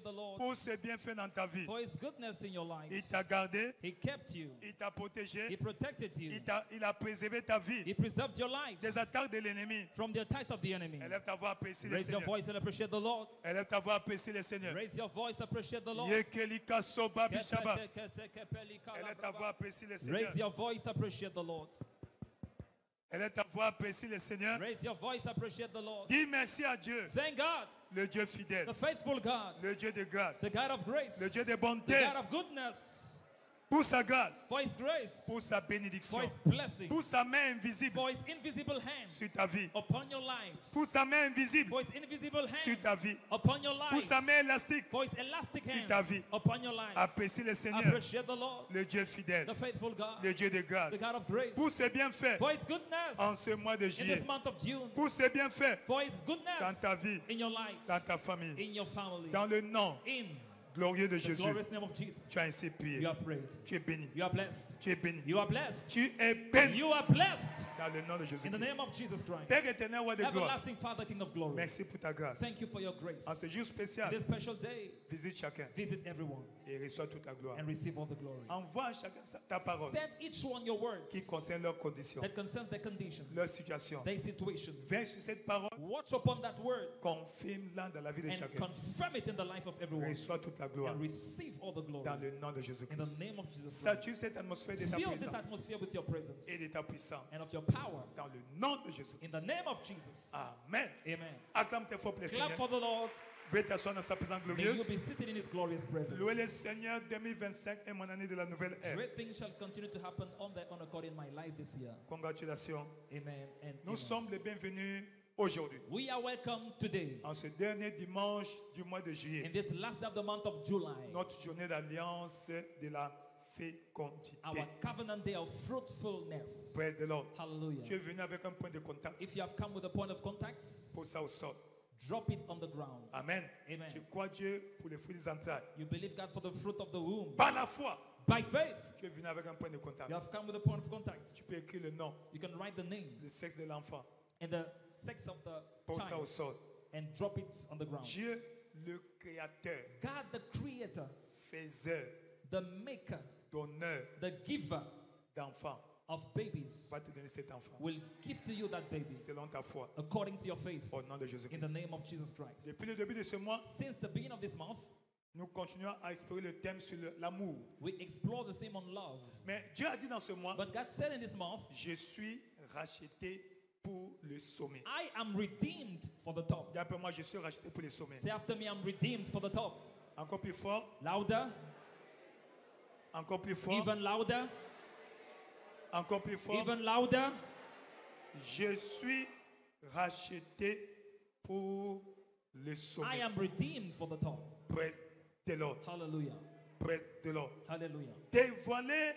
appreciate the Lord pour ses bienfaits dans ta vie. for His goodness in your life. Il t'a gardé, He kept you. il t'a protégé, He protected you. il a préservé ta vie He preserved your life des attaques de l'ennemi. from the attacks of the enemy. Élève ta voix, apprécie le Raise your Seigneur. voice and appreciate the Lord. Élève ta voix, apprécie le Seigneur. Raise your voice, appreciate the Lord. Yekelika soba bishaba. Élève ta voix, apprécie le Seigneur. Raise your voice, appreciate the Lord. Élève ta voix, apprécie le Seigneur. Raise your voice, appreciate the Lord. Dis merci à Dieu, Thank God, le Dieu fidèle, the faithful God, le Dieu de grâce, the God of grace, le Dieu de the bonté, God of goodness, pour sa grâce, for His grace, pour sa bénédiction, for His blessing, pour sa main invisible for His invisible hand sur ta vie, upon your life, pour sa main invisible for His invisible sur hand ta vie, upon your pour life, sa main élastique for His elastic sur ta hand vie. upon your life. Apprécie le Seigneur, Appreciate the Lord, le Dieu fidèle, the faithful God, le Dieu de grâce, the God of grace, pour ses bienfaits for His goodness en ce mois de in juillet, this month of June, pour ses bienfaits for His dans goodness ta vie, in your life, dans ta famille, in your family, dans le nom in glorieux de the Jésus. glorious name of Jesus. Tu as ainsi prié. You have prayed. Tu es béni. You are blessed. Tu es béni. You are blessed. Tu es béni You are blessed dans le nom de Jésus. in the name of Jesus Christ. Père éternel, roi de gloire, Everlasting Father, King of glory. merci pour ta grâce. Thank you for your grace. En ce jour spécial, This special day, visite chacun visit everyone et reçois toute la gloire. and receive all the glory. Envoie à chacun ta parole Send each one your words qui concerne leurs conditions, that concern their condition, leur situation. their situation. Viens sur cette parole, Watch upon that word confirme-la dans la vie de and chacun. confirm it in the life of everyone Reçois toute la gloire and receive all the glory dans le nom de in Jésus-Christ. the name of Jesus Christ. Sature cette atmosphère de ta Fill this présence atmosphere with your presence et de ta puissance and of your power dans le nom de Jésus. in the name of Jesus. Amen. Amen. Acclame tes forts pour le Clap Seigneur. for the Lord. Veuillez t'asseoir dans sa présence May glorieuse. you be seated in His glorious presence. Louez le Seigneur, 2025 est mon année de la nouvelle ère. Great things shall continue to happen on accord in my life this year. Congratulations. Amen and Nous amen. sommes les bienvenus aujourd'hui, We are welcome today en ce dernier dimanche du mois de in juillet, this last day of the month of July, notre journée d'alliance de la fécondité. our covenant day of fruitfulness. Praise the Lord. Hallelujah. Tu es venu avec un point de contact, If you have come with a point of contact, pose ça au sol. drop it on the ground. Amen. Amen. Tu crois Dieu pour les fruits des entrailles. You believe God for the fruit of the womb. Par la foi, By faith, tu es venu avec un point de contact. you have come with a point of contact. Tu peux écrire le nom, You can write the name le sexe de l'enfant. and the sex of the Pose ça au child sol. and drop it on the ground. Dieu, le créateur, God, the creator, faiseur, the maker, donneur the giver d'enfants, of babies, va te donner cet enfant will give to you that baby selon ta foi, according to your faith au nom de in the Jésus-Christ. name of Jesus Christ. Depuis le début de ce mois, Since the beginning of this month, nous continuons à explorer le thème sur l'amour. we explore the theme on love. Mais Dieu a dit dans ce mois, But God said in this month, je suis racheté pour le sommet. I am redeemed for the top. Dis après moi, je suis racheté pour le sommet. Say after me, I'm redeemed for the top. Encore plus fort, Louder, encore plus fort, even louder, encore plus fort. even louder. Je suis racheté pour le I sommet. am redeemed for the top. Praise the Lord. Hallelujah. Praise the Lord. Hallelujah. Dévoiler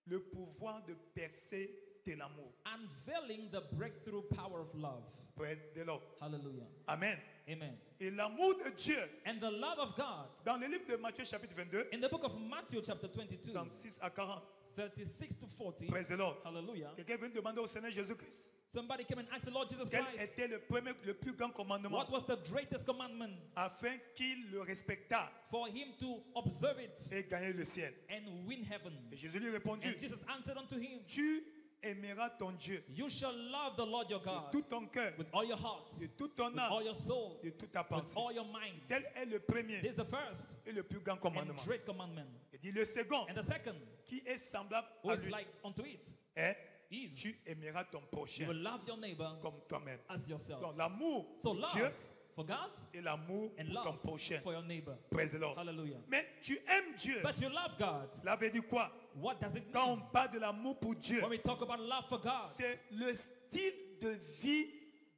le pouvoir de percer de l'amour. Unveiling the breakthrough power of love. Praise the Lord. Hallelujah. Amen. Amen. Et l'amour de Dieu, And the love of God, dans le livre de Matthieu chapitre 22, in the book of Matthew chapter 22, 36 à 40. 36 to 40. Praise the Lord. Hallelujah. Quelqu'un vient demander au Seigneur Jésus-Christ Somebody came and asked the Lord Jesus quel Christ, était le plus grand commandement what was the greatest commandment afin qu'il le respectât for him to observe it et gagner le ciel. and win heaven? Et Jésus lui répondit, And Jesus answered unto him, tu aimeras ton Dieu you shall love the Lord your de God tout ton cœur, with all your heart, de toute ton with âme, all your soul, de toute ta with pensée. all your mind. Tel est le premier This is the first et le plus grand and commandement. great commandment. Il dit le second, And the second, qui est semblable who à is lui, like unto it, est is tu aimeras ton you prochain will love your neighbor comme toi-même. as yourself. Donc l'amour So pour love Dieu for God et l'amour and pour ton love prochain. for your neighbor. Praise the Lord. Hallelujah. Mais tu aimes Dieu. But you love God. Cela veut dire quoi? What does it Quand on mean? parle de l'amour pour Dieu, When we talk about love for God, c'est le style de vie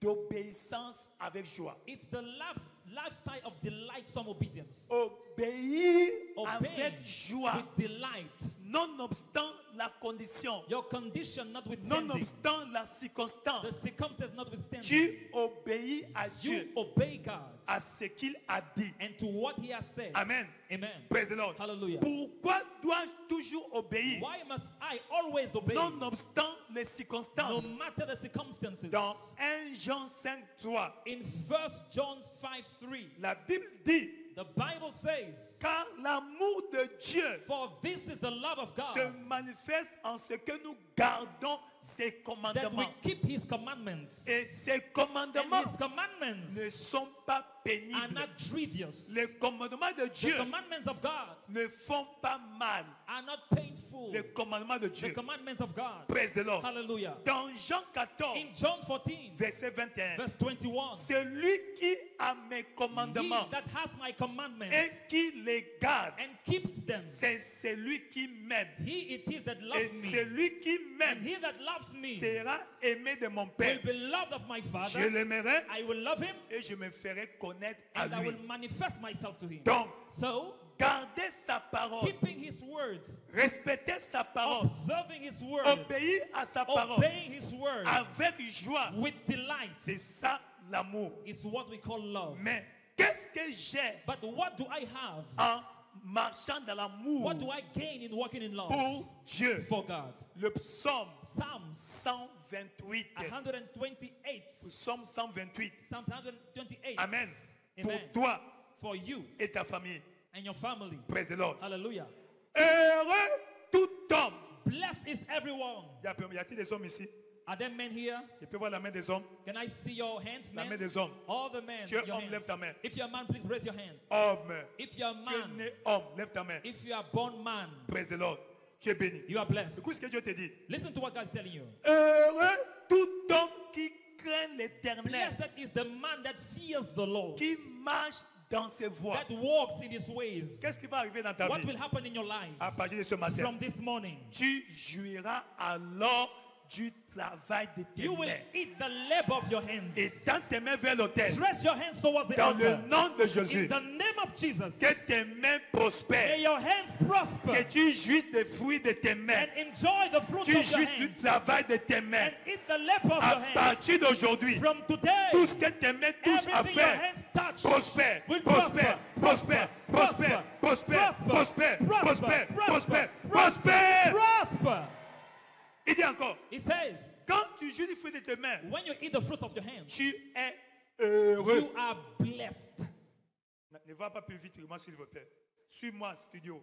d'obéissance avec joie. it's the lifestyle of delightsome obedience. Obéir Obeying avec joie, with delight. nonobstant la condition, Your condition notwithstanding, nonobstant la circonstance. the circumstance notwithstanding, Tu obéis à you Dieu, obey God à ce qu'il a dit. and to what He has said. Amen. Amen. Praise the Lord. Hallelujah. Pourquoi dois-je toujours obéir, Why must I always obey? nonobstant les No circonstances? matter the circumstances. Dans 1 Jean 5, 3, In 1 John 5:3, la Bible dit, The Bible says, car l'amour de Dieu for this is the love of se God, manifeste en ce que nous gardons ses that we commandements. keep his commandments. Et ces And commandements his commandments ne sont pas are pénibles. not grievous. Les commandements de The Dieu commandments of God ne font pas mal. are not painful. Les commandements de The Dieu. commandments of God. Praise the Lord. Hallelujah. Dans Jean 14, In John 14, verset 21, verse 21, celui qui a mes he commandements that has my commandments et qui les garde, and keeps them, c'est celui qui m'aime. he it is that Et loves me. celui qui And m'aime he that loves me sera aimé de mon will Père. be loved of my Je Father. l'aimerai I will love him et je me ferai connaître à and I lui. will manifest myself to him. Donc, So, gardez sa parole, keeping his word, respectez sa parole, observing his word, obéir à sa parole obeying his word avec joie. with delight C'est ça l'amour. is what we call love. Mais qu'est-ce que j'ai But what do I have? en marchant dans l'amour What do I gain in walking in love pour Dieu? for God? Le psaume Psalms 128. 128. Psaume 128. Psalms 128. Amen. Amen. Pour toi For you et ta famille. and your family. Praise the Lord. Hallelujah. Heureux tout homme. Blessed is everyone. Y a-t-il des hommes ici? Are there men here? Je peux voir la main des hommes. Can I see your hands, La main men? des hommes. All the men. Tu es your homme, lève hands. ta main. If you're a man, please raise your hand. Homme. If you're a Tu es man, né homme. Lève ta main. if you are born man, Praise the Lord. Tu es béni. you are blessed. Écoute ce que Dieu te dit. Listen to what God is telling you. Heureux tout homme qui craint l'Éternel, Blessed is the man that fears the Lord, qui marche dans ses voies. that walks in his ways. Qu'est-ce qui va arriver dans ta What vie will happen in your life à partir de ce matin? from this morning? Tu jouiras alors du travail de tes You will mains. eat the labor of your hands. Et tends tes mains vers l'autel. Stretch your hands towards the Dans le altar. nom de In Jésus. the name of Jesus, Que tes mains may prospèrent. your hands Que prosper tu jouisses des fruits de tes mains. and enjoy the fruit Tu of your jouisses du hands travail de tes mains. and eat the labor of À your hands. partir d'aujourd'hui, From today, tout ce que tes mains touchent à everything your faire hands touch prospère, will prospère, prospère, prospère, prospère, prospère, prospère, prospère, prospère. prosper. Il dit encore, It says, quand tu jouis du fruit de tes mains, when you eat the fruits of your hands, tu es heureux. you are blessed. Ne va pas plus vite que moi, s'il vous plaît. Suis-moi, studio.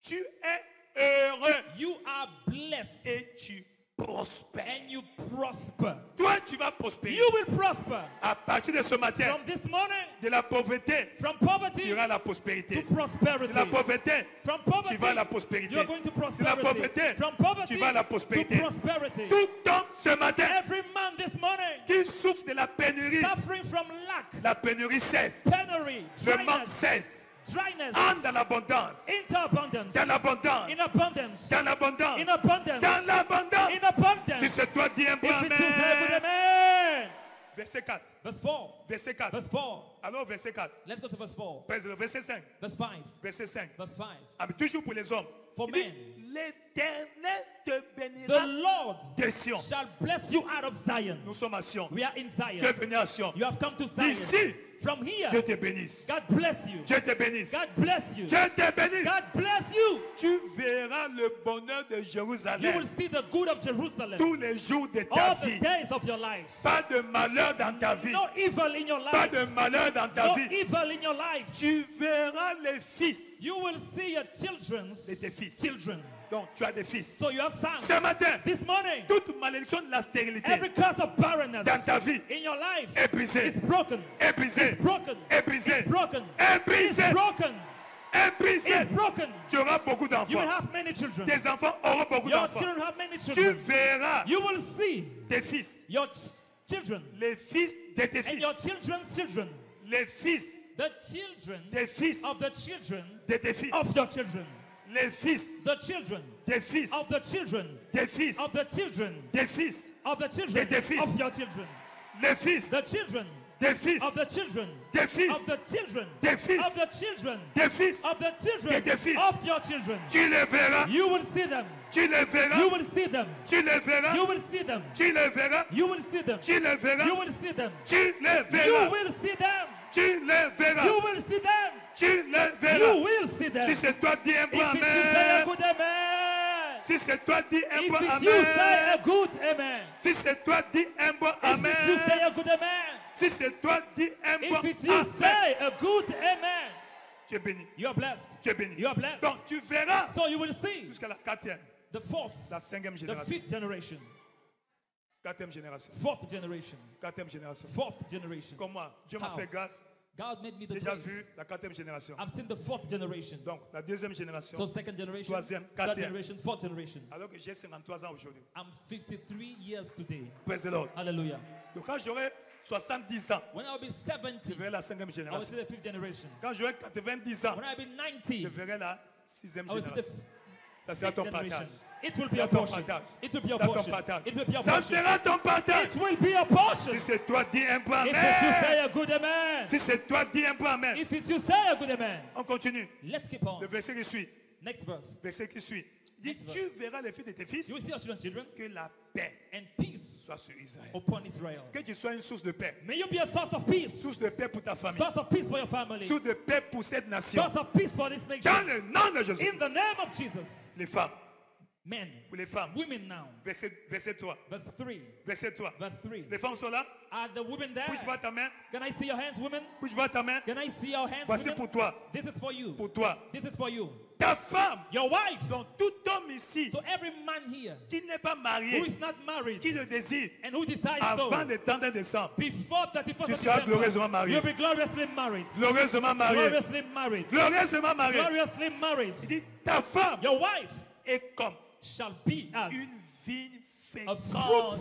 Tu es heureux You are blessed et tu prospères. and you prosper. Toi, tu vas prospérer. You will prosper. À partir de ce matin, From this morning, de la pauvreté, from tu poverty iras à la to prospérité. prosperity. De la pauvreté, From tu poverty, vas à la prospérité. you're going to De la prosperity. pauvreté, From poverty tu vas à la to prospérité. prosperity. Tout homme ce matin Every man this morning qui souffre de la pénurie, suffering from lack, la pénurie cesse. penury, Le manque dryness, cesse. dryness, Entre dans l'abondance. into abundance, Dans l'abondance. in abundance, Dans l'abondance. in abundance, Dans l'abondance. in abundance. Si c'est toi, dis un bon If it is a good amen. amen. Verset 4. Verse 4. Verset 4. Verse 4. Alors, verset 4. Let's go to verse 4. Verset 5. Verse 5. Verset 5. Verse 5. Ah, mais toujours pour les hommes. For Il dit, men. l'Éternel te The bénira Lord de Sion. shall bless you out of Zion. Nous sommes à Sion. We are in Tu es Zion. venu à Sion. You have come to Zion. Ici, From here, Dieu te bénisse. God bless you. Dieu te bénisse. God bless you. Dieu te bénisse. God bless you. Tu verras le bonheur de You Jérusalem will see the good of Jerusalem tous les jours de ta all the vie. days of your life. Pas de malheur dans ta vie. No evil in your Pas life. de malheur dans ta No vie. evil in your life. Tu verras les fils You will see your children's de tes fils. children. Donc, tu as des fils. So you have sons. Ce matin, This morning, toute malédiction de la stérilité every curse of barrenness dans ta vie in your life est brisée. is broken. Est brisée. It's broken. Est brisée. It's broken. Est It's brisée. broken. Est brisée. It's broken. Tu auras beaucoup You will d'enfants. have many children. Tes enfants auront beaucoup Your d'enfants. children have many Tu children. verras You will see tes fils. your children Les fils de tes and fils. your children's children. Les fils The children des fils of the children de tes fils. of your children. Les fils The children des fils of the children des fils of the children des fils. of the children tes fils. of your children. Les fils The children des fils of the children des fils of the children des fils of the children des fils. of the children tes fils. of your children. Tu les verras. You will see them. Tu les verras. You will see them. Tu les verras. You will see them. Tu les verras. You will see them. Tu les verras. You will see them. Tu les You verras. will see them. Tu les verras. You will see them. Tu les You verras. will see them. Si c'est toi, dis un bon If it is a amen. good amen. Si c'est toi, dis un If bon it's you say a amen. good amen. Si c'est toi, dis un bon If it's you say amen. a good amen. Si c'est toi, dis un bon If it's you amen. say a good amen. Tu es béni. You are blessed. Tu es béni. You are blessed. Donc tu verras So you will see jusqu'à la quatrième, the fourth, la cinquième the génération. fifth generation, Quatrième génération. fourth generation, Quatrième génération. fourth generation. Comme moi, Dieu m'a How? fait grâce. God made me the J'ai déjà grace. vu la quatrième génération. I've seen the fourth generation. Donc la deuxième génération. So second generation, Troisième, third quatrième. generation, fourth generation. Alors que j'ai 53 ans aujourd'hui. I'm 53 years today. Praise the Lord. Hallelujah. Donc quand j'aurai 70 ans, When I'll be je 70, verrai la cinquième I will see génération. the fifth generation. Quand j'aurai 90 ans, When I'll be je 90, verrai la sixième I will see the génération. Ça sera sixth ton generation. partage. It will be Ça a ton portion. partage. It will be a Ça ton portion. partage. It will be a Ça portion. sera ton partage. It will be a portion. Si c'est toi, dis un peu If it's you, say amen. a good amen. Si c'est toi, dis un peu amen. If it's you, say a good amen. On continue. Let's keep on. Le verset qui suit. Next verse. Verset qui suit. Dit, Next tu verse. verras les filles de tes fils, You will see your children que la paix and peace soit sur Israël. upon Israel. Que tu sois une source de paix. May you be a source of peace. Source de paix pour ta famille. Source of peace for your family. Source de paix pour cette nation. Source of peace for this Dans nation. le nom de Jésus. In the name of Jesus. Les femmes. Men, Pour les femmes. women now. Verset 3. Verse 3. Verset 3. Verse 3. Les femmes sont là. Are the women there? Puis-je voir ta main? Can I see your hands, women? Puis-je voir ta main? Can I see your hands, Voici women? pour toi. This is for you. Pour toi. This is for you. Ta femme. Your wife. Donc tout homme ici So every man here qui n'est pas who marié, is not married qui le désire, and who decides avant so, le temps de décembre, before 31st tu of seras glorieusement December, marié. you'll be gloriously married. Glorieusement marié. Gloriously married. Glorieusement marié. Gloriously married. Il dit, ta femme Your wife est comme shall be as une vigne a féconde.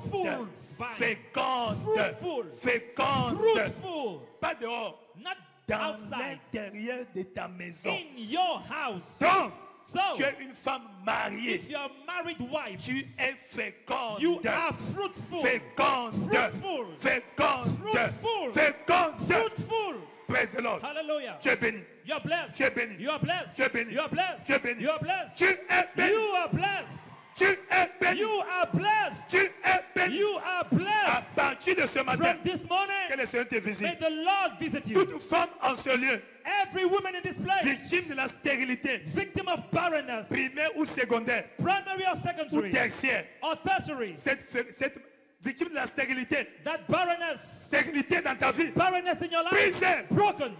fruitful vine. Féconde. Fruitful. Féconde. Fruitful. Pas dehors. Not Dans outside. l'intérieur de ta maison. In your house. Donc, So, tu es une femme mariée. if you're a married wife, Tu es féconde. you are fruitful. Féconde. Fruitful. Féconde. Fruitful. Féconde. Fruitful. Praise the Lord. Hallelujah. Tu es béni. You are blessed. Tu es béni. You are blessed. Tu es béni. You are blessed. Tu es béni. You are blessed. Tu es béni. You are blessed. Tu es béni. You are blessed. Tu es béni. You are À blessed. partir de ce matin, From this morning, que le Seigneur te may visite. the Lord visit you. Toute femme en ce lieu, Every woman in this place, victime de la stérilité, victim of barrenness, primaire ou secondaire, primary or ou secondary, tertiaire, or tertiary, cette victime de la stérilité, that barrenness, stérilité dans ta vie, barrenness in your life, brisée, broken,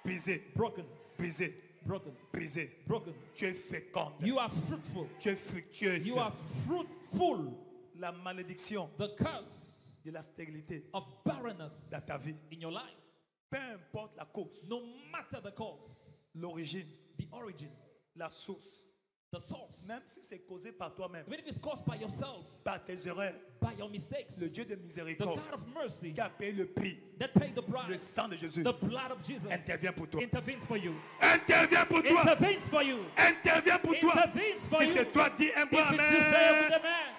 brisée, broken, brisée, broken, brisée. broken. Tu es féconde, You are fruitful. tu es fructueuse. You are fruitful. La malédiction The curse de la stérilité of barrenness dans ta vie, in your life, peu importe la cause, no matter the cause, l'origine, the origin, la source, the source, même si c'est causé par toi-même, even if it's caused by yourself, par tes erreurs, by your mistakes, le Dieu de the miséricorde God of mercy qui a payé le prix, that paid the le price, sang de Jésus, the blood of Jesus intervient pour toi. intervenes for you. Interviens pour toi. Intervenes for you. Interviens pour toi. Intervenes for Si you. c'est toi, dis un peu If it's you, say a good amen. amen.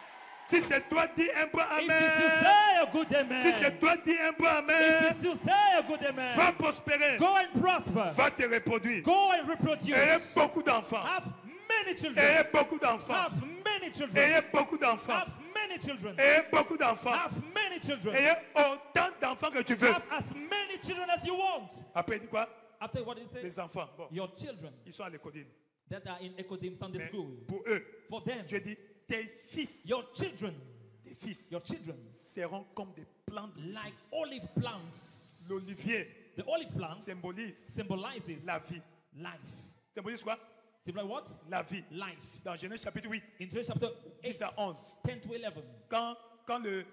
Si c'est toi, dis un peu If it's you, amen. say a good amen. Si c'est toi, dis un peu If amen. it's you, say a good Va amen. prospérer. Go and prosper. Va te reproduire. Go and reproduce. Ayez beaucoup d'enfants. Have many children. Ayez beaucoup d'enfants. Have many children. Ayez beaucoup d'enfants. Have many children. Ayez beaucoup d'enfants. Have many children. Ayez autant d'enfants que tu veux. Have as many children as you want. Après, il dit quoi? After what did he say? Les enfants. Bon, Your children ils sont à l'école. that are in Ecodim Sunday Mais School. pour eux, For them, Dieu dit, tes fils, your children, tes fils your children, seront comme des plantes. like olive plants. L'olivier The olive plant symbolise symbolizes la vie. life. Symbolise quoi? Symbolize what? La vie. Life. Dans Genèse chapitre 8, In Genesis chapter 8, 10 à 11, 10 to 11,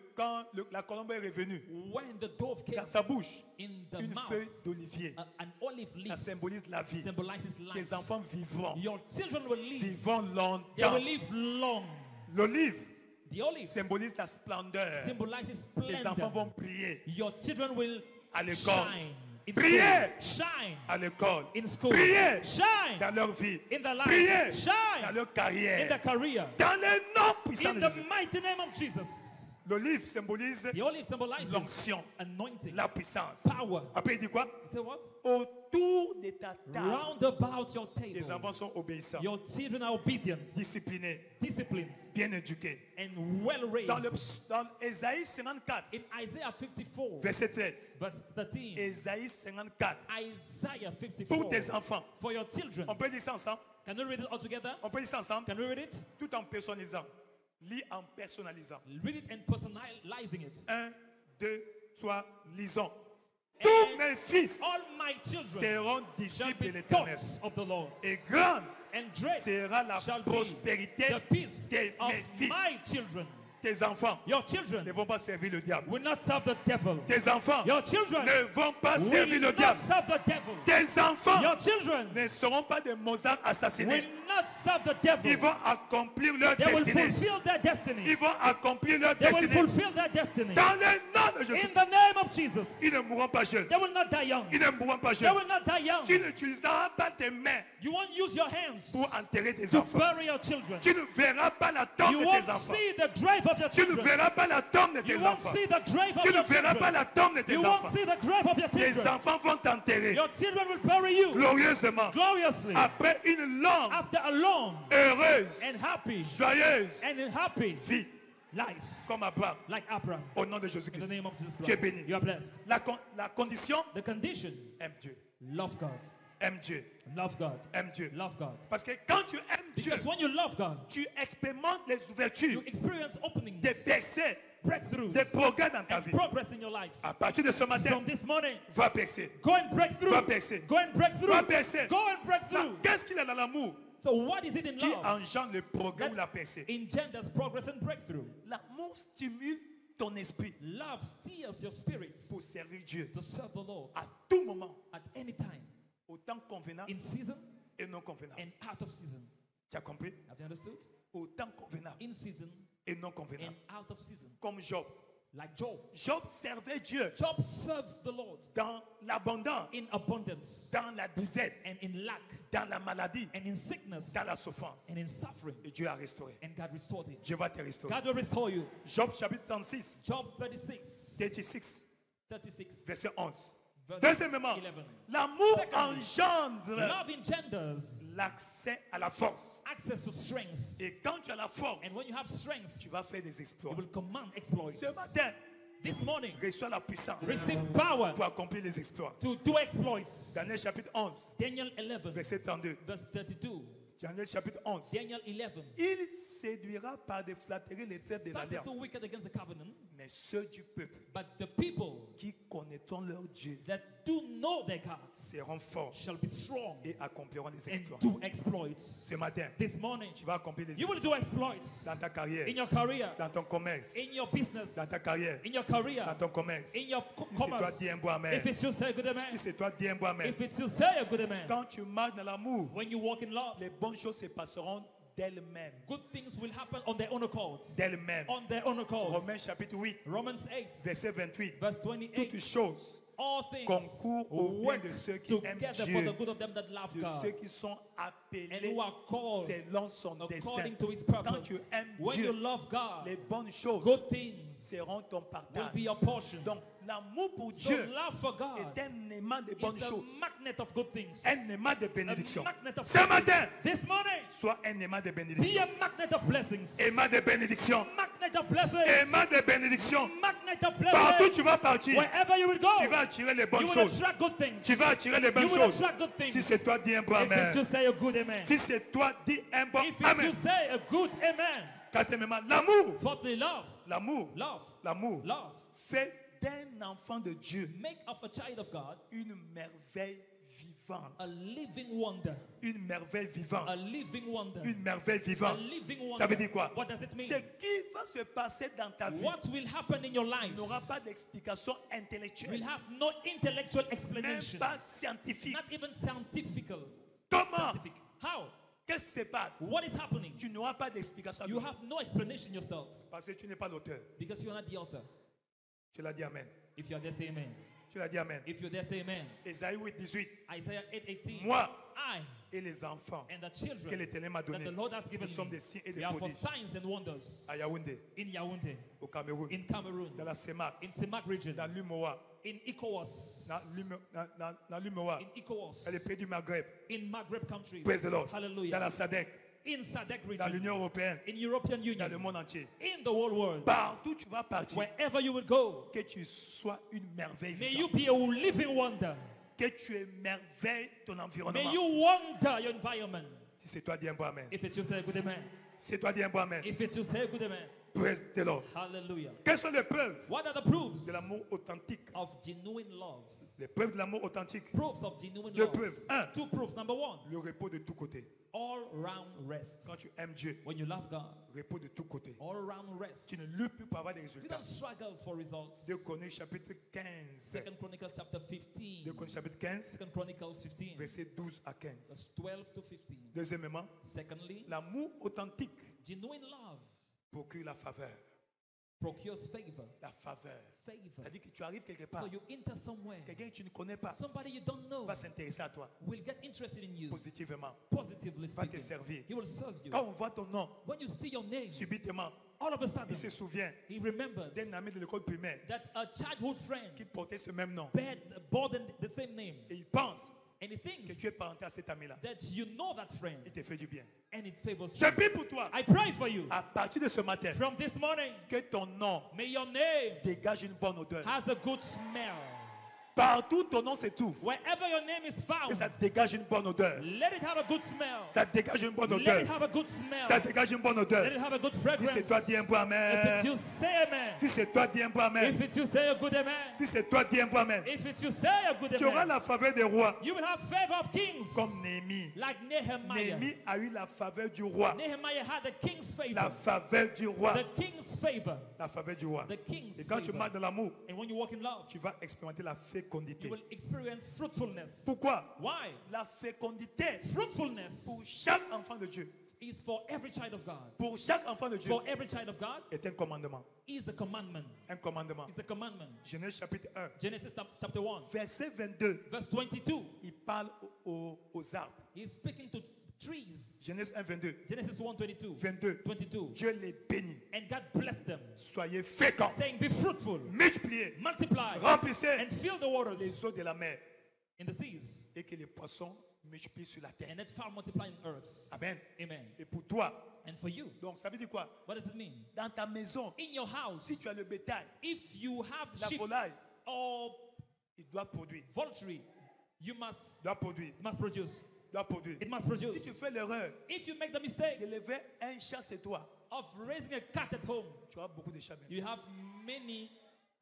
quand la colombe est revenue, when the dove came dans sa bouche, in the une mouth, feuille d'olivier, an olive ça leaf symbolise la vie. symbolizes life. Tes enfants vivront, Your children will live. vivront They longtemps. will live long. L'olive The olive symbolise la splendeur. symbolizes Tes enfants splendor. vont briller Your children will à l'école, shine in Priez. school. Shine à l'école, in school. Priez. Shine dans leur vie, in their Priez. life. dans Shine leur in carrière, their career. dans le nom puissant In de the Jésus. mighty name of Jesus. L'olive symbolise The olive symbolizes l'onction, anointing, la puissance. power. Après, il dit quoi? Say what? Autour de ta table, Round about your tes table. enfants sont obéissants, Your children are obedient, disciplinés, disciplined, bien éduqués. and well raised. Dans Ésaïe 54, In Isaiah 54, verset 13. verse 13, Ésaïe 54. Isaiah Pour 54, tes enfants. for your children. On peut lire ça ensemble? Can we read it all together? On peut lire ça ensemble? Can we read it? Tout en personnalisant. Lis en personnalisant. Read it and personalizing it. 1, 2, 3, lisons. And mes fils all my children seront shall disciples be de l'Éternel. gods of the Lord. Et grande And great sera la shall be prospérité the peace de of mes fils. my children. Tes enfants Your ne children vont pas servir le diable. will not serve the devil. Tes enfants Your children ne vont pas servir will le not diable. serve the devil. Tes enfants Your children ne seront pas des Mozart will assassinés. not serve the devil. Ils vont accomplir leur They will destinée. fulfill their destiny. Ils vont accomplir leur They will destinée. fulfill their destiny. Dans le nom de Jésus. In the name of Jesus. Ils ne mourront pas jeunes. They will not die young. Ils ne mourront pas They jeunes. will not die young. Tu n'utiliseras pas tes mains You won't use your hands pour enterrer tes to enfants. bury your children. Tu ne verras pas la tombe You de won't tes enfants. see the grave of your Tu ne children. verras pas la tombe de You tes won't enfants. see the grave of Tu ne your verras pas children. la tombe de You tes won't enfants. see the grave of your Tes children. enfants vont t'enterrer Your children will bury you glorieusement gloriously après une longue, after a long heureuse, and happy joyeuse and happy vie life, comme Abraham. like Abraham. Au nom de In the Jésus-Christ. name of Jesus Tu es Christ, béni. you are blessed. La condition, The condition: aime Dieu. love God, Aime Dieu. love God, Aime Dieu. love God. Parce que quand tu aimes Dieu, Because when you love God, tu expérimentes les you ouvertures, experience openings, des percées, breakthroughs, des progrès dans ta and vie. progress in your life. À partir de ce matin, From this morning, va percer. go and break through. Va percer. Go and break through. Va percer. Go and break Là, through. qu'est-ce qu'il y a dans l'amour So what is it in qui love engendre le progrès that ou la percée? engenders progress and breakthrough? L'amour stimule ton esprit Love steers your spirits pour servir Dieu to serve the Lord à tout moment, at any time, au temps convenable in season et non convenable. and out of season. Tu as compris? Have you understood? Au temps convenable In season et non and convenable. out of season. Comme Job. Like Job. Job servait Dieu Job served the Lord dans l'abondance, in abundance dans la disette, and in lack dans la maladie, and in sickness dans la souffrance. and in suffering. Et Dieu a restauré. And God restored him. Dieu va te restaurer. God will restore you. Job chapitre 36, Job 36, 36, 36. verset 11. Verse Deuxièmement, 11. l'amour Secondly, engendre Love engenders l'accès à la force. access to strength. Et quand tu as la force, And when you have strength, tu vas faire des exploits. you will command exploits. Ce matin, This morning, reçois la puissance receive power pour accomplir les exploits. to do exploits. Daniel chapitre 11, Daniel 11, verset 32. verse 32. Daniel chapitre 11. Daniel 11. Il séduira par des flatteries les têtes de Some l'alliance. people wicked against the covenant, Mais ceux du peuple but the people qui connaîtront leur Dieu that do know their God seront forts shall be strong et accompliront des and exploits. do exploits. Ce matin, This morning, tu vas accomplir les you will exploits do exploits dans ta carrière, in your career, dans ton commerce, in your business, dans ta carrière, in your career, dans ton commerce. in your Si c'est toi, commerce. dis un bon amen. If it's you, say a good amen. Si c'est toi, dis un bon amen. If it's you, say a good amen. Quand tu marches dans l'amour, When you walk in love, les bonnes choses se passeront d'elles-mêmes. good things will happen on their own accord. D'elles-mêmes. On their own accord. Romains chapitre 8, Romans 8, verset 28. verse 28. Toutes choses All things concourent au bien work de ceux qui aiment together for Dieu, the good of them that love de God ceux qui sont and appelés who are called selon son dessein. according to his Quand purpose. tu aimes When Dieu, you love God, les bonnes choses good things seront ton will partage. be your portion. Donc, l'amour pour So Dieu love for God est un aimant de bonnes is a choses, magnet of good things. un aimant de A bénédiction. magnet of Ce good matin, things. This morning, sois un aimant de be bénédiction. a magnet of blessings. Aimant de bénédiction. Magnet of blessings. Aimant de bénédiction. Magnet of Partout blessings. tu vas partir, Wherever you will go, tu vas attirer les bonnes you will choses. attract good things. Tu vas attirer les bonnes You will choses. attract good things. Si c'est toi, dis un bon If it's amen. you, say a good amen. Si c'est toi, dis un bon If it's you, amen. say a good amen. Quatrièmement, l'amour. Fourthly, love. L'amour. Love. L'amour Love. fait d'un enfant de Dieu Make of a child of God une merveille vivante. a living wonder. Une merveille vivante. A living wonder. Une merveille A vivante. living wonder. Ça veut dire quoi? What does it mean? Ce qui va se passer dans ta vie What will happen in your life n'aura pas d'explication will intellectuelle, have no intellectual même explanation. pas scientifique. Not even scientific. Comment? Scientific. How? Qu'est-ce qui se passe? What is happening? Tu n'auras pas d'explication. You have no explanation yourself Parce que tu n'es pas l'auteur. because you are not the author. Tu l'as dit amen. If you are there, say amen. Tu l'as dit amen. If you're there, say amen. Ésaïe 8, 18. Isaiah 8:18. Moi I et les enfants and the que children l'Éternel m'a that donnés, the Lord has given nous sommes me, des signes et they des are for prodiges signs and wonders à Yaoundé, in Yaoundé, au Cameroun, in Cameroon, dans la CEMAC, in Semak region, dans l'UMOA, in ECOWAS, dans l'UMOA, in ECOWAS, dans les pays du Maghreb, in Maghreb countries, praise the Lord, hallelujah, dans la SADC, in SADC dans region, l'Union européenne, in European dans le Union, monde entier. in the whole world, Partout où tu vas partir, wherever you will go, que tu sois une merveille may you vivante, be a living wonder. que tu émerveilles ton May environnement. you wonder your environment. Si c'est toi, dis un bon amen. If it's you, say a good amen. Si c'est toi, dis un bon amen. If it's you, say a good amen. Praise the Lord. Hallelujah. Quelles sont les preuves What are the proofs de l'amour authentique? of genuine love? Les preuves de l'amour authentique. Proofs of genuine Deux love. preuves. Un, Two proofs. Number one, le repos de tous côtés. all-round rest. Quand tu aimes Dieu, When you love God, repos de tous côtés. all-round rest. Tu ne luttes plus pour avoir des You résultats. don't struggle for results. 2 Chroniques chapitre 15. Second Chronicles chapter 2 15. Chroniques chapitre 15, Second Chronicles 15. versets 12 à 15. Verse 12 to 15. Deuxièmement, Secondly, l'amour authentique genuine love procure la faveur. procures favor. La faveur. Favor. C'est-à-dire que tu arrives quelque part, So you enter somewhere. quelqu'un que tu ne connais pas Somebody you don't know va s'intéresser à toi will get interested in you positivement, positively va te speaking. servir. He will serve you. Quand on voit ton nom, When you see your name, subitement, all of a sudden, il se souvient he remembers d'un ami de l'école primaire that a childhood friend qui portait ce même nom. bore the same name. Et il pense And he que thinks tu es parenté à cet ami-là. that you know that friend Il te fait du bien. and it favors Je you. prie pour toi. I pray for you À partir de ce matin, from this morning. que ton nom May your name dégage une bonne odeur. has a good smell. Partout ton nom se trouve. Wherever your name is Que found, ça dégage une bonne odeur. let it have a good smell. Ça dégage une bonne Let odeur. it have a good smell. Ça dégage une bonne Let odeur. it have a good Si fragrance. c'est toi, dis un point If it's amen. you, say amen. Si c'est toi, dis un point amen. If it's you, say a good amen. Si c'est toi, dis un point amen. If it's you, say a good Tu auras amen. la faveur des rois. You will have favor of kings. Comme Néhémie. Like Nehemiah. Néhémie a eu la faveur du roi. Nehemiah had the king's La favor. faveur du roi. The king's favor. La faveur du roi. The king's Et quand tu favor. marches dans l'amour, And when you walk in love, tu vas expérimenter la fécondité. you will experience fruitfulness. Pourquoi? Why? La fécondité Fruitfulness pour chaque enfant de Dieu, is for every child of God. pour chaque enfant de Dieu, For every child of God est un commandement. is a commandment. Un commandement. Is a commandment. Genèse chapitre 1, Genesis chapter 1, verset 22. verse 22. Il parle aux arbres. He's speaking to trees. Genèse 1, 22. Genesis 1, 22. 22. 22. Dieu les bénit. And God blessed them, Soyez féconds, saying, be fruitful, multipliez, multiply, remplissez and fill the waters les eaux de la mer in the seas, et que les poissons multiplient sur la terre. and let fowl multiply in earth. Amen. Amen. Et pour toi, And for you, donc ça veut dire quoi? what does it mean? Dans ta maison, In your house, si tu as le bétail, if you have la sheep volaille, or il doit produire. poultry, you must Doit produire. produce. Doit produire. It must Si produce. tu fais l'erreur If you make the mistake d'élever un chat chez toi, of raising a cat at home, tu auras beaucoup de chats. maintenant. you have many,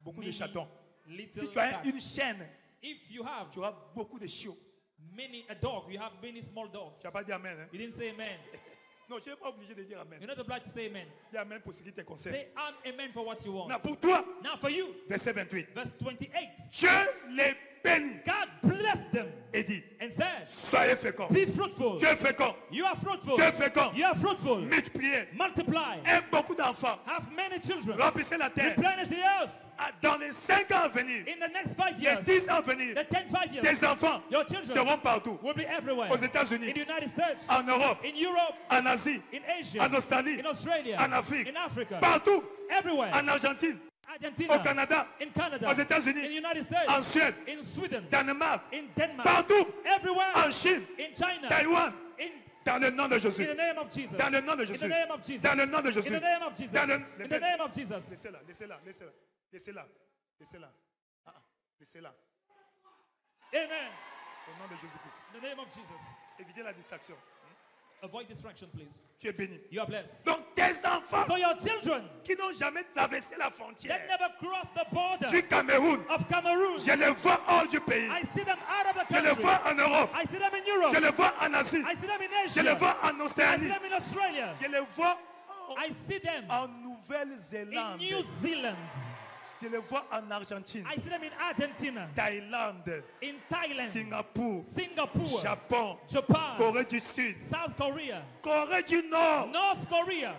Beaucoup de many chatons. little Si tu as cats. une chienne, If you have tu auras beaucoup de chiots. a dog, you have many small dogs. Tu n'as pas dit amen. Hein? You didn't say amen. Non, tu n'es pas obligé de dire amen. You're not obliged to say amen. Dis amen pour ce qui te concerne. Say amen for what you want. Non, pour toi, Now for you, verset 28. verse 28. Dieu les bénit God blessed them et dit, and said, soyez féconds. be fruitful. Dieu est fécond. You are fruitful. Dieu est fécond. You are fruitful. Multipliez. Multiply. Aie beaucoup d'enfants. Have many children. Remplissez la terre. Replenish the earth. Dans les 5 ans à venir, In the next 5 les years, 10 ans à venir, the 5 years, tes enfants your children seront partout. will be everywhere. Aux États-Unis, In the United States, en Europe, in Europe, en Asie, in Asia, en Australie, in Australia, en Afrique, in Africa, partout, everywhere. en Argentine, Argentina, au Canada, in Canada, aux in the États-Unis, United States, en Suède, in Sweden, Danemark, in Denmark, partout, everywhere, en Chine, in China, Taïwan, in dans le nom de Jésus. the name of Jesus. Dans le nom de In the Jésus. name of Jesus. Dans le nom de In Jésus. the name of Jesus. Dans le- In the name of Jesus. Laissez-la, laissez-la, laissez-la, laissez-la, laissez-la. Ah, ah, laissez-la. Amen. Au nom de Jésus-Christ. In the name of Jesus. Évitez la distraction. Avoid distraction, please. Tu es béni. You are blessed. Donc tes enfants So your children qui n'ont jamais traversé la that frontière never crossed the border du Cameroun, of Cameroon, je les vois hors du pays. I see them out of the Je les country. vois en Europe. I see them in Europe. Je les vois en Asie. I see them in Je les Asia. vois en I see Australie. them in Australia. Je les vois I see them en in Nouvelle-Zélande. New Zealand. Je les vois en Argentine, I see them in Argentina, Thaïlande, in Thailand, Singapour, Singapore, Japon, Japan, Corée du Sud, South Korea, Corée du Nord. North Korea.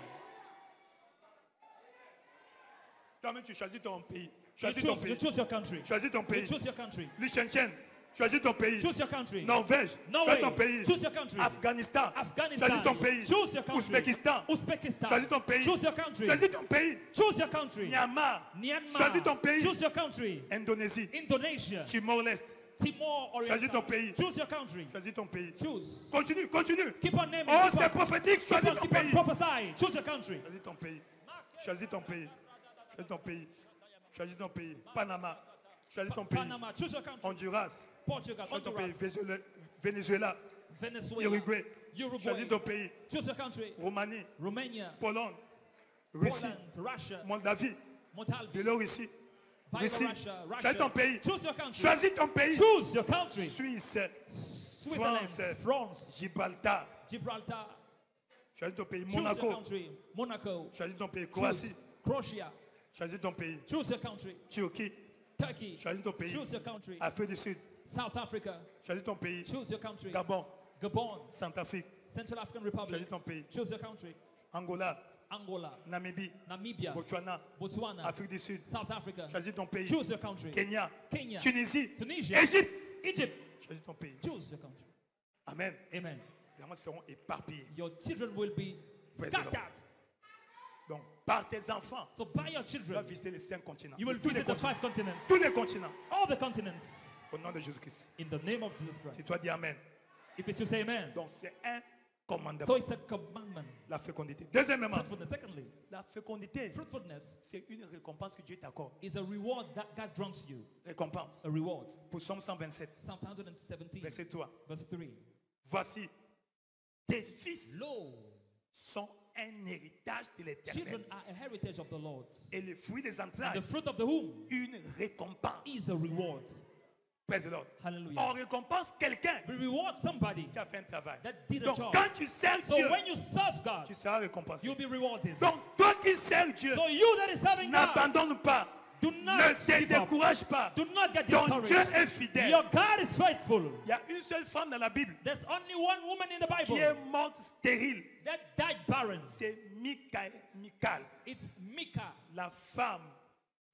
Toi-même, tu choisis ton pays. You Choisis ton choose, you pays. choose your country. Choisis ton You pays. choose your country. Liechtenstein, choisis ton pays. Choose your country. Norvège, Norway, choisis ton pays. choose your country. Afghanistan, Afghanistan, choisis ton pays. choose your country. Ouzbékistan, Uzbekistan, choisis ton pays. choose your country. Choisis ton pays. Choose your country. Myanmar, Myanmar, choisis ton pays. choose your country. Indonésie, Indonesia, Timor-Leste, Timor choisis ton Oriental, pays. choose your country. Choisis ton pays. Choose. Continue, continue. Keep on naming. Oh, keep c'est on, prophétique. keep Choisis on, ton keep on pays. prophesying. Choose your country. Choisis ton pays. Choisis ton pays. Choisis ton pays. Choisis ton pays. Panama, choisis ton pays. Panama, choose your country. Honduras, Portugal, choisis ton pays. Honduras, Venezuela, Venezuela, Uruguay, Uruguay, choisis ton pays. choose your country. Roumanie, Romania, Pologne, Russie, Poland, Russia, Moldavie, Montalvi, Biélorussie, Russie. Russia, Choisis ton pays. Choose your country. Choisis ton pays. Choose your country. Suisse, Switzerland, France, France, Gibraltar. Gibraltar. Choisis ton pays. Choose your Monaco. country. Monaco. Choisis ton pays. Choose Croatie. Croatia. Choisis ton pays. Choose your country. Turquie. Turkey. Choisis ton pays. Choose your country. Afrique du Sud. South Africa. Choisis ton pays. Choose your country. Gabon. Gabon. Centrafrique. Central African Republic. Choisis ton pays. Choose your country. Angola. Angola. Namibie. Namibia. Botswana. Botswana. Afrique du Sud. South Africa. Choisis ton pays. Choose your country. Kenya. Kenya. Tunisie. Tunisia. Égypte. Egypt. Choisis ton pays. Choose your country. Amen. Amen. Les enfants seront éparpillés. Your children will be Praise the Lord. scattered. Donc, par tes enfants, So by your tu vas children, visiter les 5 continents. you will Tous les visit the continents. 5 continents. Tous les continents. All the continents. Au nom de Jésus-Christ. In the name of Jesus Christ. Si toi dis Amen. If it you say amen. Donc, c'est un commandement. So it's a commandment. La fécondité. Deuxièmement, Fruitfulness. Secondly, la fécondité, fruitfulness c'est une récompense que Dieu t'accorde. is a reward that God grants you. Récompense. A reward. Pour Psaume 127, Psalm 117, verset 3. verse 3. Voici, tes fils Lo, sont un héritage de children l'éternel. are a heritage of the Lord. Et le fruit des And entrailles, the fruit of the womb une récompense. is a reward. Praise the Lord. Hallelujah. On récompense quelqu'un We reward somebody qui a fait un travail. that did a Donc, job. quand tu sers So Dieu, when you serve God, tu seras récompensé. you'll be rewarded. Donc, toi qui sers Dieu, So you that is serving God, n'abandonne pas. do Ne not te give up. décourage pas. Do not get Donc, Dieu discouraged. est fidèle. Your God is faithful. Il y a une seule femme dans la Bible There's only one woman in the qui Bible est morte stérile. that died barren. C'est Michal, It's Micah, la femme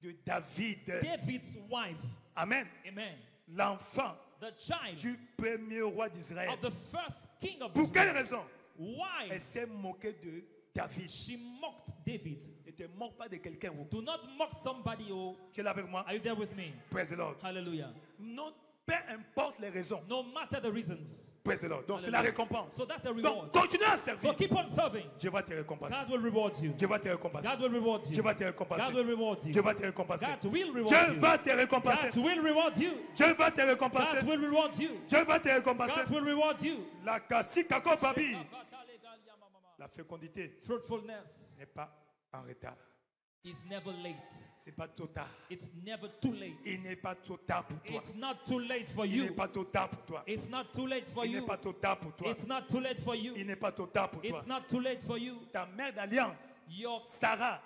de David. David's wife. Amen. Amen. L'enfant The child du premier roi d'Israël. of the first king of Pour quelle Israel. raison? Why? Elle s'est moquée de David. She mocked David. Ne te moque pas de quelqu'un. Do not mock somebody. Oh, Tu es là avec moi? are you there with me? Praise the Lord. Hallelujah. Non, peu importe les raisons. No matter the reasons. Praise the Lord. Donc c'est la récompense. So that's a reward. Donc continue à servir. So keep on serving. Dieu va te récompenser. God will reward you. Dieu va te récompenser. God will reward you. Dieu va te récompenser. God will reward you. Dieu va te récompenser. God will reward Dieu you. va te récompenser. God will reward you. Dieu va te récompenser. God will reward you. Dieu va te récompenser. God will reward you. La kasi kako babi. La fécondité Fruitfulness n'est pas en retard. is never late. C'est pas trop tard. It's never too late. Il n'est pas trop tard pour toi. It's not too late for Il n'est you. pas trop tard pour toi. It's not too late for Il n'est you. pas trop tard pour toi. It's not too late for you. Il n'est pas trop tard pour toi. It's not too late for you. Ta mère d'alliance, Your Sarah,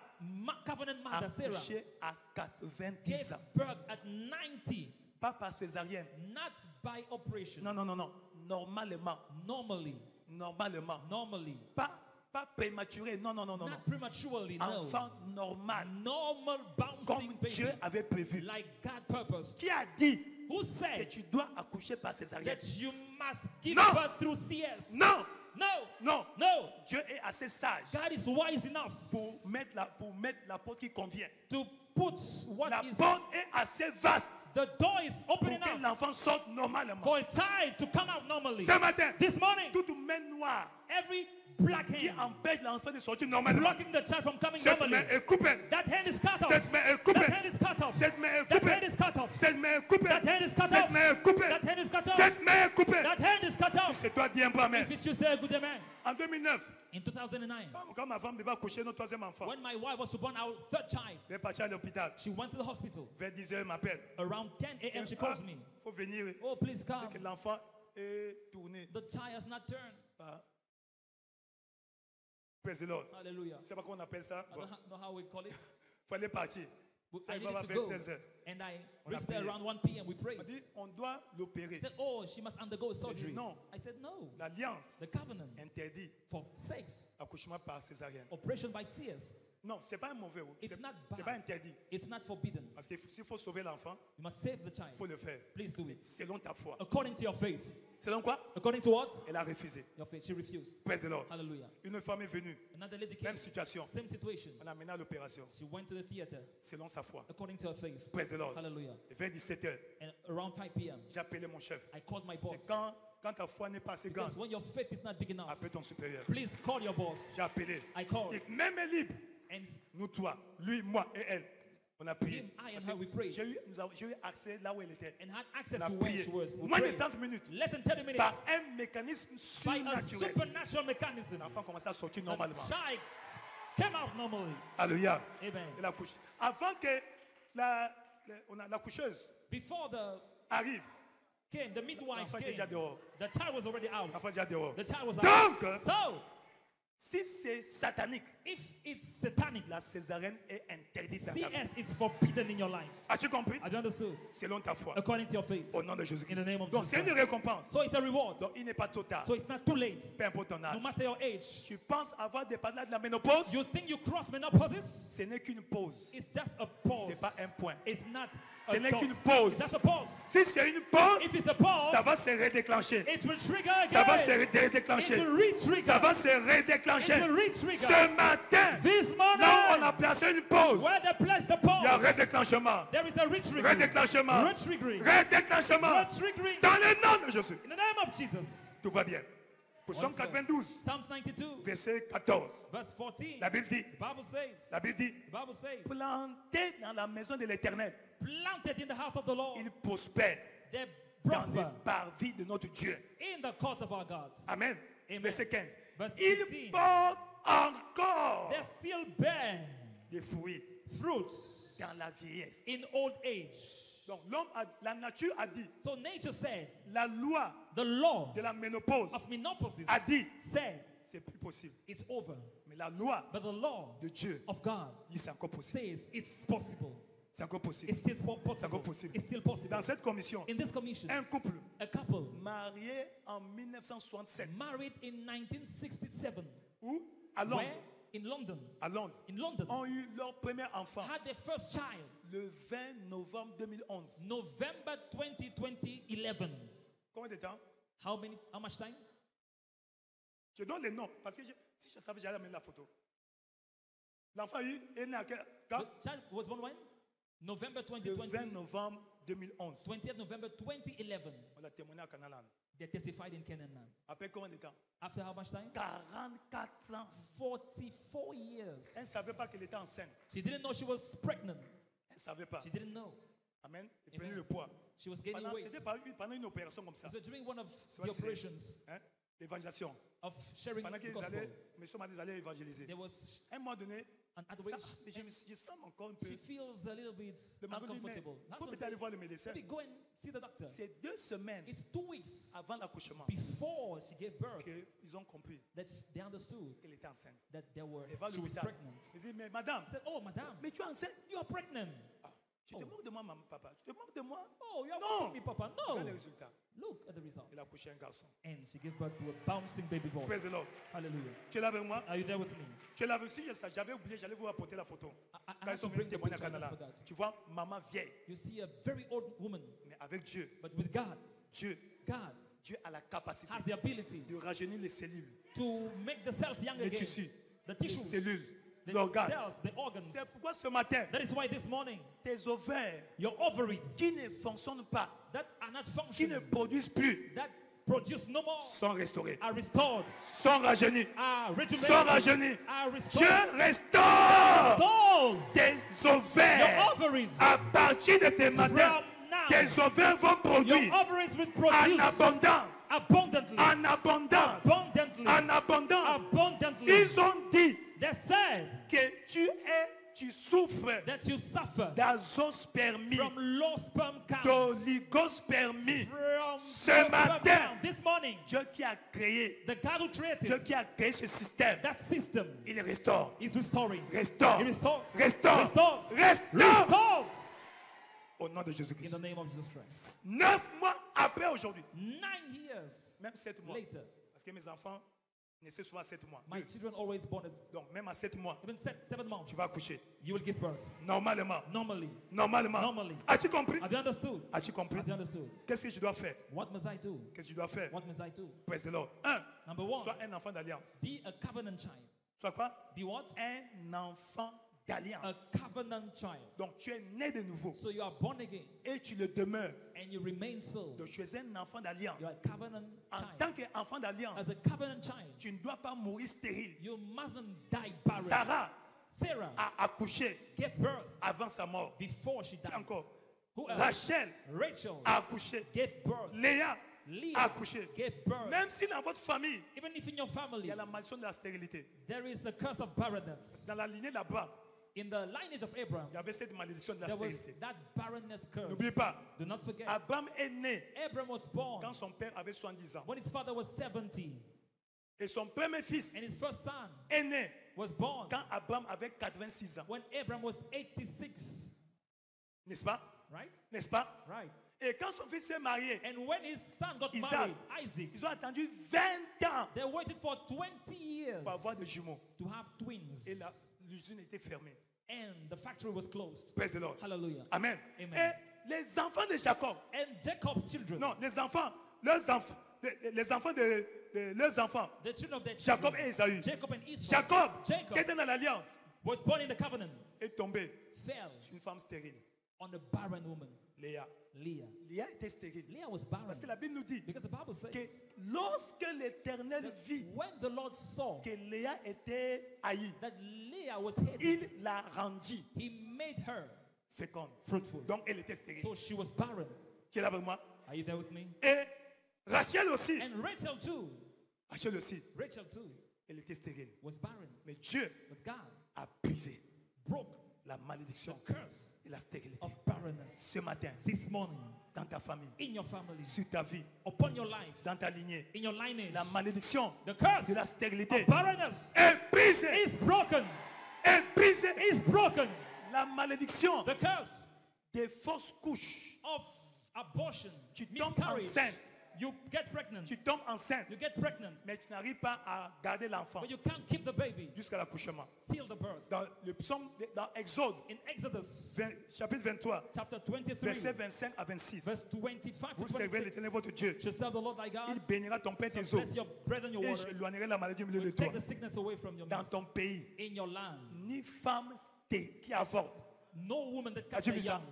covenant a mother Sarah couché à 90 gave ans. birth at 90, Pas par césarienne. not by operation. Non, non, non, non. Normalement. Normally. Normally. Pas prématuré. Non, non, non, non. non. Not prematurely, no. Enfant normal. Normal bouncing Comme baby. Dieu avait prévu. Like God purposed. Qui a dit Who que said tu dois accoucher par césarienne? that you must give No. birth through CS? Non, No. non. No. Dieu est assez sage God is wise enough pour mettre la porte qui convient. to put what La is porte est assez vaste the door is open pour que enough l'enfant sorte normalement. for a child to come out normally. Ce matin, This morning, toute main noire every black qui hand empêche l'enfant de sortir normalement. blocking the child from coming Cette main normally. est coupée. That hand is cut off. Cette main est That coupée. hand is cut off. Cette main est That coupée. hand is cut off. Cette main est coupée. That hand is cut Cette off. main est coupée. That hand is cut off. Cette main est coupée. That hand is cut off. C'est toi, dis un peu amen. If it's you, say a good amen. En 2009, In 2009, quand ma femme devait accoucher notre troisième enfant, when my wife was to born our third child, elle est partie à l'hôpital. she went to the hospital. Vers 10 h, elle m'appelle. Around 10 a.m., she calls me. Faut venir. Oh, please come. Que l'enfant est tourné. The child has not turned. Praise the Lord. Hallelujah. C'est pas comment on appelle ça. I Bon, don't know how we call it. fallait partir. But Ça, I il va needed to vers go. 13 h. And I On a reached there prié. around 1 p.m. We prayed. On dit, on doit l'opérer. He said, oh, she must undergo surgery. non. I said, no. L'alliance The covenant interdit for sex, accouchement par césarienne. operation by CS, Non, c'est pas un mauvais. It's C'est not c'est bad. pas interdit. it's not forbidden. Parce que s'il faut sauver l'enfant, You must save the il child. faut le faire. Please do it. Selon ta foi. According to your faith. Selon quoi? According to what? Elle a refusé. Your faith. She refused. Praise the Lord. Hallelujah. Une femme est venue. Another lady came. Même situation. Same situation. On l'a amenée à l'opération. She went to the theater Selon sa foi. according to her faith. Praise the Lord. Hallelujah. Et vers 17 h, And around 5 p.m., j'ai appelé mon chef. I called my boss. C'est quand ta foi n'est pas assez grande, Because when your faith is not big enough, appelle ton supérieur. please call your boss. J'ai appelé. I called. Et même elle est libre. And Nous, toi, lui, moi et elle, on a prié. him, I, and Parce her, que we prayed. j'ai eu accès là où elle était. And had access On a to where prié. she was. We Moins de prayed. 30 minutes. Less than 30 minutes. Par un mécanisme By a surnaturel. supernatural mechanism. L'enfant commençait à sortir The normalement. child came out normally. Alléluia. Amen. Elle a couché. Avant que la coucheuse Before the arrive. came, the midwife L'enfant est came. déjà dehors. The child was already out. L'enfant est déjà dehors. The child was Donc, out. So, si c'est satanique, if it's satanic, la césarienne est interdite dans ta vie. CS is forbidden in your life. As-tu compris? Have you understood? Selon ta foi. According to your faith. Au nom de In Jésus-Christ. the name of Donc Jesus c'est une Christ. récompense. So it's a reward. Donc il n'est pas trop tard. So it's not too late. Peu importe ton No âge. matter your age. Tu penses avoir dépassé de la ménopause? You think you cross menopause? Ce n'est qu'une pause. It's just a pause. C'est pas un point. It's not Ce a n'est dot. qu'une pause. It's just a pause. Si c'est une pause, If it's a pause, ça va se redéclencher. it will trigger Ça va se again. It redéclencher. will re-trigger. Ça va se redéclencher. It will re-trigger. Ce matin, This morning, là on a placé une pause. where they place the Il y a pause, redéclenchement. there is a re-triggering. Redéclenchement. Re-triggering. Redéclenchement. Re-triggering. Dans le nom de Jésus. In the name of Jesus. Tout va bien. Pour Psaume 92, Psalms 92, verset 14. verse 14. La Bible dit, The Bible says, la Bible dit, the Bible says, planté dans la maison de l'Éternel, planted in the house of the Lord, il prospère they dans les prosper parvis de notre Dieu. in the courts of our God. Amen. Amen. Verset 15. Verse Il 15. porte encore They still bear des fruits fruits dans la vieillesse. in old age. Donc la nature a dit, So nature said, la loi the law de la ménopause of menopause a dit, said c'est plus possible. it's over. Mais la loi But the law de Dieu of God dit c'est encore possible. says it's possible. C'est encore possible. It's still C'est encore possible. possible. It's still possible. Dans cette commission, In this commission, un couple a couple marié en 1967, married in 1967, où à Londres, where in London, à Londres, ont ont eu leur premier enfant had their first child le 20 novembre 2011. November 2011. Combien de temps? How much time? Je donne les noms parce que si je savais, j'allais amener la photo. L'enfant est né à quel quand? The child was born when? November Le 2020. 20 novembre 2011. 20th November 2011. On a témoigné à Canalan. They testified in Canaan. Après combien de temps? After how much time? 44 ans. 44 years. Elle ne savait pas qu'elle était enceinte. She didn't know she was pregnant. Elle ne savait pas. She didn't know. Amen. Elle Amen. prenait le poids. She was gaining weight. C'était pendant une opération comme ça. So during one of C'est the pas si c'est- operations Hein? L'évangélisation. of sharing Pendant the qu'ils gospel, allaient, monsieur m'a dit, ils allaient évangéliser. there was À un moment donné, an ça, outreach. mais je sens encore un peu. She feels a little bit Le mari dit, mais uncomfortable. il That's faut what peut-être I'm aller saying. voir le médecin. Maybe go and see the doctor. C'est 2 semaines It's 2 weeks avant l'accouchement before she gave birth qu'ils ont compris that they understood qu'elle était enceinte. that Elle va à she was l'hôpital. pregnant. Il dit, mais madame, I said, "Oh, madam, mais tu es enceinte. you are pregnant. Ah, tu te Oh. moques de moi, maman, papa. Tu te moques de moi. Oh, you are No. mocking me, Papa. No. Regarde les résultats. Look at the result." Elle a accouché un garçon. And she gave birth to a bouncing baby boy. Praise the Lord. Hallelujah. Tu es là avec moi? Are you there with me? Tu es là avec si j'avais oublié, j'allais vous apporter la photo. I Quand have ils sont to venus bring the témoigner à picture. I just Canada. forgot. Tu vois, maman vieille. You see a very old woman, Mais avec Dieu, but with God, Dieu a la capacité has the ability de rajeunir les cellules, to make the cells young les again. tissus, The les tissues, cellules, the l'organe. cells, the organs. C'est pourquoi ce matin, That is why this morning, tes ovaires your ovaries qui ne fonctionnent pas, that are not qui ne functioning, produisent plus, that produce no more, sont restaurés, are restored, sont rajeunis, are sont rejuvenated, rajeunis. are Dieu restored. restaure Restores tes your ovaires. ovaries À partir de tes matins, from now. tes ovaires vont Your produire ovaries will en produce abondance, abundantly, en abondance, abundantly, en abondance. abundantly. Ils ont dit They said que tu souffres that you suffer d'azospermie, from low sperm count, d'oligospermie. from Ce low sperm matin, count. This morning, Dieu qui a créé, the God who Dieu created qui a créé ce système, that system il restaure, is restoring. restaure, He restores. restaure, Restores. restaure. Restores. Au nom de In Jésus-Christ. the name of Jesus Christ. 9 mois après aujourd'hui, 9 years même 7 mois, later, parce que mes enfants naissaient souvent à 7 mois. my children always born at Donc même à 7 mois, even 7 months. tu vas accoucher. You will give birth. Normalement. Normally. Normalement. Normally. As-tu compris? Have you understood? As-tu compris? Have you understood? Qu'est-ce que je dois faire? What must I do? Qu'est-ce que je dois faire? What must I do? Praise the Lord. 1. Number one, Sois un enfant d'alliance. be a covenant child. Sois quoi? Be what? Un enfant A d'alliance. covenant child. Donc tu es né de nouveau So you are born again et tu le demeures. and you remain so. Donc tu es un enfant d'alliance. You are a covenant En child. tant qu'enfant d'alliance, As a covenant child, tu ne dois pas mourir stérile. you mustn't die barren. Sarah Sarah a accouché gave birth avant sa mort. before she died. Encore. Who else? Rachel Rachel a accouché. gave birth. Léa Leah a accouché. gave birth. Même si dans votre famille, Even if in your il family y a la malédiction de la stérilité. there is a curse of barrenness. Dans la lignée là-bas, In the lineage of Abraham, il y avait cette malédiction de la there was stérilité. that barrenness curse. N'oubliez pas, Do not forget. Abraham est né Abraham was born quand son père avait 70 ans. when his father was 70, Et son premier fils and his first son est né was born quand Abraham avait 86 ans. when Abraham was 86. N'est-ce pas? Right? N'est-ce pas? Right. Et quand son fils s'est marié, And when his son got Isaac. married, Isaac, ils ont attendu 20 ans they waited for 20 years pour avoir des jumeaux. to have twins. Et l'usine était fermée. And the factory was closed. Praise the Lord. Hallelujah. Amen. Amen. Et les enfants de Jacob, And Jacob's children, non, les enfants, leurs enfants, les enfants de leurs enfants, the children of their Jacob children, et Esaü. Jacob and Esau, Jacob, Jacob qui était dans l'alliance, was born in the covenant, est tombé fell sur une femme stérile, on a barren woman, Léa. Leah. Léa était stérile. Leah was barren Parce que la Bible nous dit because the Bible says que lorsque l'Éternel vit when the Lord saw que Léa était haïe, that Leah was hated, il la rendit he made her féconde. fruitful. Donc elle était stérile. So she was barren. Qui est là avec moi? Are you there with me? Et Rachel aussi. And Rachel too. Rachel aussi. Rachel too Elle était stérile. was barren. Mais Dieu But God a brisé broke la the malédiction curse et la stérilité. of barrenness Ce matin, this morning dans ta famille, in your family, sur ta vie, upon your life, dans ta lignée, in your lineage. la malédiction The curse de la stérilité of barrenness est brisée. is broken. Est brisée. Is broken. La malédiction The curse des fausses couches. of abortion, Tu tombes miscarriage. enceinte. You get pregnant. Tu tombes enceinte, You get pregnant, mais tu n'arrives pas à garder l'enfant but you can't keep the baby jusqu'à l'accouchement. till the birth. Dans le psaume, dans Exode, In Exodus 20 chapitre 23, chapter 23, versets 25 à 26. verse 25 Vous to servez 26, l'Éternel votre Dieu. shall serve the Lord thy Il God, bénira ton pain et tes shall eaux. bless your bread and your Et water, j'éloignerai la maladie au milieu de will toi. take the sickness away from your Dans midst. ton pays, In your land, ni femme qui avorte, no woman that As-tu casts vu their ça? young,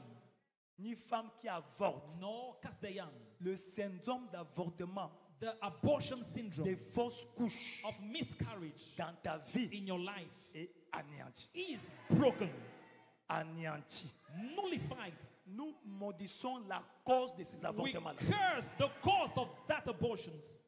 ni femme qui avorte. nor cast their young. Le syndrome d'avortement, The abortion syndrome des fausses couches of miscarriage dans ta vie in your life est anéanti. is broken, Anéanti. nullified. Nous maudissons la cause de ces We avortements-là. curse the cause of that abortions.